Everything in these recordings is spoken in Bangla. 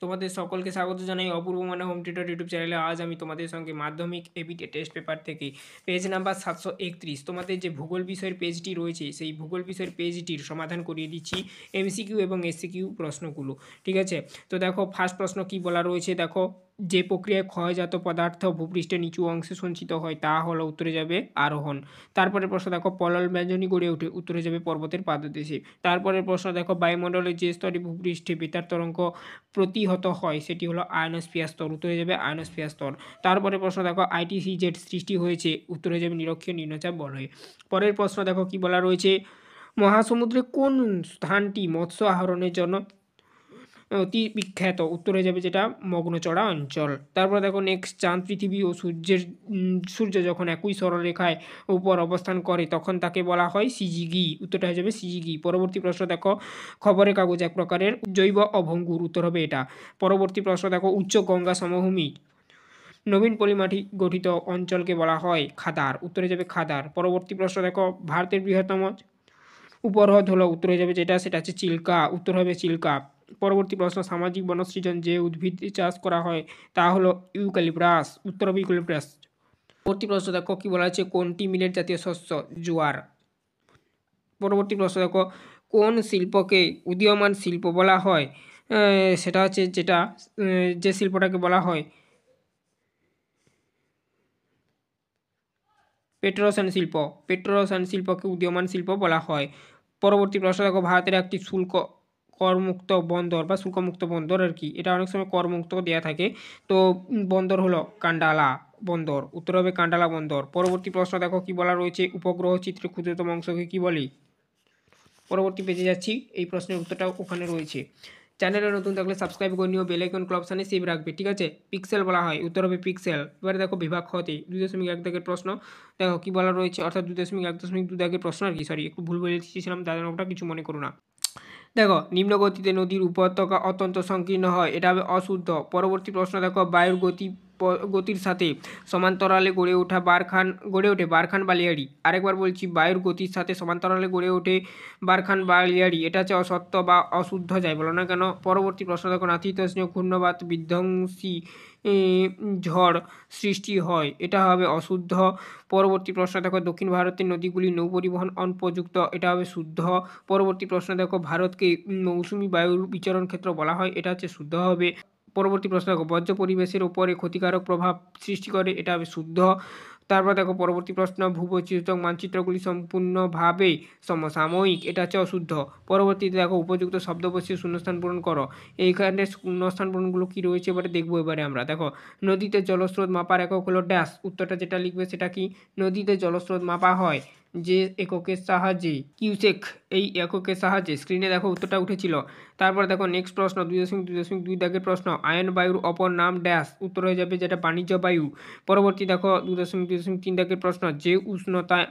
তোমাদের সকলকে স্বাগত জানাই অপূর্ব মানে হোম টিউটর ইউটিউব চ্যানেলে। আজ আমি তোমাদের সঙ্গে মাধ্যমিক এবিটে টেস্ট পেপার থেকে পেজ নাম্বার 731 তোমাদের যে ভূগোল বিষয়ের পেজটি রয়েছে সেই ভূগোল বিষয়ের পেজটির সমাধান করিয়ে দিচ্ছি এমসিকিউ এবং এসসিকিউ প্রশ্নগুলো। ঠিক আছে, তো দেখো ফার্স্ট প্রশ্ন কি বলা রয়েছে, দেখো যে প্রক্রিয়ায় ক্ষয়জাত পদার্থ ভূপৃষ্ঠের নিচু অংশে সঞ্চিত হয় তা হলো, উত্তরে যাবে আরোহণ। তারপরে প্রশ্ন দেখো পলল ব্যঞ্জনী গড়ে ওঠে, উত্তরে যাবে পর্বতের পাদদেশে। তারপরের প্রশ্ন দেখো বায়ুমণ্ডলের যে স্তরে ভূপৃষ্ঠে বেতার তরঙ্গ প্রতিহত হয় সেটি হলো আয়নোস্ফিয়ার স্তর, উত্তরে যাবে আয়নোস্ফিয়ার স্তর। তারপরে প্রশ্ন দেখো আইটিসিজেড সৃষ্টি হয়েছে, উত্তরে যাবে নিরক্ষীয় নিম্নচাপ বলয়ে। পরের প্রশ্ন দেখো কি বলা রয়েছে, মহাসমুদ্রে কোন স্থানটি মৎস্য আহরণের জন্য অতি বিখ্যাত, উত্তরে যাবে যেটা মগ্নচড়া অঞ্চল। তারপর দেখো নেক্সট, চাঁদ পৃথিবী ও সূর্য যখন একই সরলরেখায় উপর অবস্থান করে তখন তাকে বলা হয় সিজিগি, উত্তরটা হয়ে যাবে সিজিগি। পরবর্তী প্রশ্ন দেখো খবরের কাগজ এক প্রকারের জৈব অভঙ্গুর, উত্তর হবে এটা। পরবর্তী প্রশ্ন দেখো উচ্চ গঙ্গা সমভূমি নবীন পলিমাটি গঠিত অঞ্চলকে বলা হয় খাদার, উত্তরে যাবে খাদার। পরবর্তী প্রশ্ন দেখো ভারতের বৃহত্তম উপহ্রদ হলো, উত্তরে যাবে যেটা সেটা হচ্ছে চিল্কা, উত্তর হবে চিল্কা। পরবর্তী প্রশ্ন সামাজিক বনসৃজন যে উদ্ভিদ চাষ করা হয় তা হলো ইউক্যালিপটাস, উত্তর হবে ইউক্যালিপটাস। পরবর্তী প্রশ্ন দেখো কি বলা হচ্ছে, কোনটি মিলেট জাতীয় শস্য, জোয়ার। পরবর্তী প্রশ্ন দেখো কোন শিল্পকে উদীয়মান শিল্প বলা হয়, সেটা হচ্ছে যেটা যে শিল্পটাকে বলা হয় পেট্রোরসায়ন শিল্প, পেট্রোরসায়ন শিল্পকে উদীয়মান শিল্প বলা হয়। পরবর্তী প্রশ্ন দেখো ভারতের একটি শুল্ক করমুক্ত বন্দর বা শুল্কমুক্ত বন্দর আর কি, এটা অনেক সময় করমুক্ত দেওয়া থাকে, তো বন্দর হলো কান্ডালা বন্দর, উত্তর হবে কান্ডালা বন্দর। পরবর্তী প্রশ্ন দেখো কি বলা রয়েছে, উপগ্রহ চিত্রের ক্ষুদ্রতম অংশকে কি বলে। পরবর্তী পেজে যাচ্ছি, এই প্রশ্নের উত্তরটা ওখানে রয়েছে। চ্যানেলে নতুন থাকলে সাবস্ক্রাইব করে নিও, বেল আইকন ক্লব অপশানে সেভ রাখবে, ঠিক আছে। পিক্সেল বলা হয়, উত্তর হবে পিক্সেল। এবারে দেখো বিভাগ হতে 2.1 দাগের প্রশ্ন, দেখো কি বলা রয়েছে, অর্থাৎ 2.1.2 দাগের প্রশ্ন আর কি, সরি একটু ভুল বলে দিয়েছিলাম, দাদা ওটা কিছু মনে করো না। দেখো নিম্নগতিতে নদীর উপত্যকা অত্যন্ত সংকীর্ণ হয়, এটা হবে অশুদ্ধ। পরবর্তী প্রশ্ন দেখো বায়ুর গতির সাথে সমান্তরালে গড়ে ওঠে বারখান বালিয়াড়ি। আরেকবার বলছি, বায়ুর গতির সাথে সমান্তরালে গড়ে ওঠে বারখান বালিয়াড়ি, এটা হচ্ছে অসত্য বা অশুদ্ধ যাই বলো না কেন। পরবর্তী প্রশ্ন দেখো নাতিশীতোষ্ণ ঘূর্ণবাত বিধ্বংসী ঝড় সৃষ্টি হয়, এটা হবে অশুদ্ধ। পরবর্তী প্রশ্ন দেখো দক্ষিণ ভারতের নদীগুলি নৌ পরিবহন অনুপযুক্ত, এটা হবে শুদ্ধ। পরবর্তী প্রশ্ন দেখো ভারতকে মৌসুমি বায়ুর বিচরণ ক্ষেত্র বলা হয়, এটা হচ্ছে শুদ্ধ হবে। পরবর্তী প্রশ্ন দেখো বর্জ্য পরিবেশের উপরে ক্ষতিকারক প্রভাব সৃষ্টি করে, এটা হবে শুদ্ধ। তারপর দেখো পরবর্তী প্রশ্ন ভূবৈচিত্র্য মানচিত্রগুলি সম্পূর্ণভাবে সমসাময়িক, এটা হচ্ছে অশুদ্ধ। পরবর্তীতে দেখো উপযুক্ত শব্দ বসিয়ে শূন্যস্থান পূরণ করো। এইখানে শূন্যস্থান পূরণগুলো কি রয়েছে এবারে দেখবো। এবারে আমরা দেখো নদীতে জলস্রোত মাপার একক হলো ড্যাশ, উত্তরটা যেটা লিখবে সেটা কি, নদীতে জলস্রোত মাপা হয় যে এককের সাহায্যে কিউসেক, এই এককের সাহায্যে। স্ক্রিনে দেখো উত্তরটা উঠেছিল। তারপর দেখো নেক্সট প্রশ্ন 2.2 দাগের প্রশ্ন আয়ন বায়ুর অপর নাম ড্যাশ, উত্তর হয়ে যাবে যেটা বাণিজ্য বায়ু। পরবর্তী দেখো 2.2.3 দাগের প্রশ্ন যে উষ্ণতায়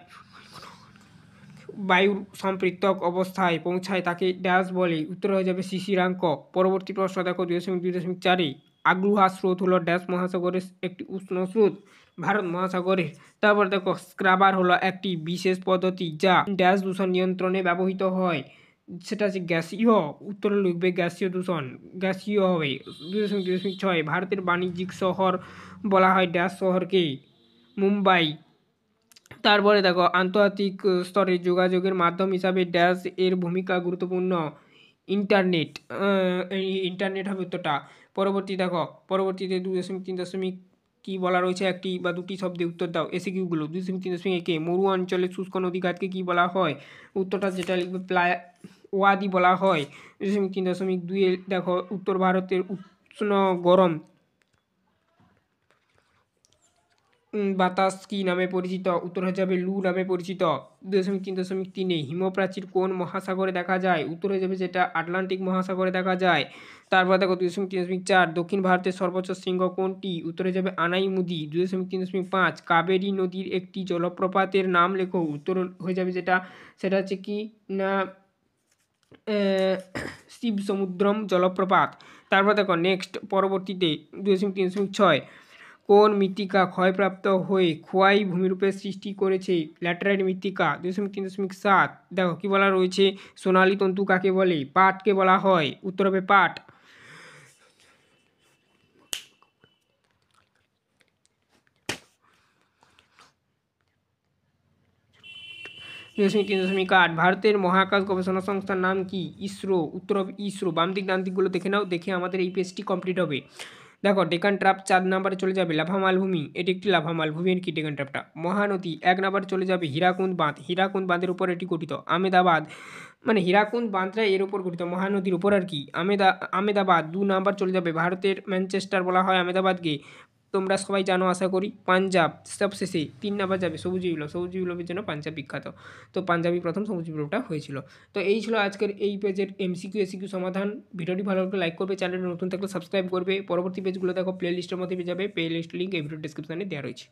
বায়ুর সম্পৃক্তক অবস্থায় পৌঁছায় তাকে ড্যাশ বলে, উত্তর হয়ে যাবে শিশিরাঙ্ক। পরবর্তী প্রশ্ন দেখো 2.2.4 আগ্লুহা স্রোত হলো ড্যাশ মহাসাগরের একটি উষ্ণ স্রোত, ভারত মহাসাগরের। তারপর দেখো স্ক্রাবার হলো একটি বিশেষ পদ্ধতি যা ড্যাশ দূষণ নিয়ন্ত্রণে ব্যবহৃত হয়, সেটা হচ্ছে গ্যাসীয়, উত্তর লিখবে গ্যাসীয় দূষণ, গ্যাসীয় হবে। 2.2.6 ভারতের বাণিজ্যিক শহর বলা হয় ড্যাশ শহরকে, মুম্বাই। তারপরে দেখো আন্তর্জাতিক স্তরে যোগাযোগের মাধ্যম হিসাবে ড্যাশ এর ভূমিকা গুরুত্বপূর্ণ, ইন্টারনেট, এই ইন্টারনেট হবে উত্তরটা। পরবর্তীতে 2.3 কি বলা রয়েছে, একটি বা দুটি শব্দে উত্তর দাও এসিকিউগুলো। 2.3 মরু অঞ্চলে শুষ্ক নদীঘাটকে কি বলা হয়, উত্তরটা যেটা লিখবে ওয়াদি বলা হয়। 2.3.2 দেখো উত্তর ভারতের উষ্ণ গরম বাতাস কি নামে পরিচিত, উত্তর হয়ে যাবে লু নামে পরিচিত। 2.3 হিমপ্রাচীর কোন মহাসাগরে দেখা যায়, উত্তর হয়ে যাবে যেটা আটলান্টিক মহাসাগরে দেখা যায়। তারপর দেখো 2.3.4 দক্ষিণ ভারতের সর্বোচ্চ শৃঙ্গ কোনটি, উত্তর হয়ে যাবে আনাইমুদি। 2.3.5 কাবেরী নদীর একটি জলপ্রপাতের নাম লেখো, উত্তর হয়ে যাবে যেটা সেটা হচ্ছে কি না শিবসমুদ্রম জলপ্রপাত। তারপর দেখো নেক্সট পরবর্তীতে 2.3.6 কোন মৃত্তিকা ক্ষয়প্রাপ্ত হয়ে খোয়াই ভূমিরূপের সৃষ্টি করেছে, ল্যাটেরাইট মৃত্তিকা। 2.3.7 দেখো কি বলা রয়েছে সোনালী তন্তু কাকে বলে, পাটকে বলা হয়, উত্তর হবে পাট। 2.3.8 ভারতের মহাকাশ গবেষণা সংস্থার নাম কি? ইসরো। উত্তর হবে ইসরো। বাম দিক ডান দিকগুলো দেখে নাও, দেখে আমাদের এই পেজটি কমপ্লিট হবে। দেখো ডেকান ট্রাপ 4 নম্বরে চলে যাবে লাভা মালভূমি, এটি একটি লাভা মালভূমি কি ডেকান ট্রাপটা। মহানদী 1 নম্বরে চলে যাবে হীরাকুন্দ বাঁধ, হীরাকুন্দ বাঁধের উপর এটি গঠিত। আমেদাবাদ মানে হীরাকুন্দ বাঁধটা এর উপর গঠিত, মহানদীর উপর আর কি। আমেদাবাদ 2 নাম্বার চলে যাবে, ভারতের ম্যানচেস্টার বলা হয় আমেদাবাদকে, তোমরা সবাই জানো আশা করি। পাঞ্জাব সবশেষে 3 নাম্বার যাবে সবুজ বিপ্লব, সবুজ বিপ্লবের জন্য পাঞ্জাব বিখ্যাত, তো পাঞ্জাবই প্রথম সবুজ বিপ্লবটা হয়েছিল। তো এই ছিল আজকের এই পেজের এমসিকিউ এসিকিউ সমাধান। ভিডিওটি ভালো লাগলে লাইক করবে, চ্যানেলে নতুন থাকলে সাবস্ক্রাইব করবে। পরবর্তী পেজগুলো দেখো প্লে লিস্টের মধ্যে পেয়ে যাবে, প্লে লিস্ট লিঙ্ক এই ভিডিও ডিসক্রিপশনে দেওয়া রয়েছে।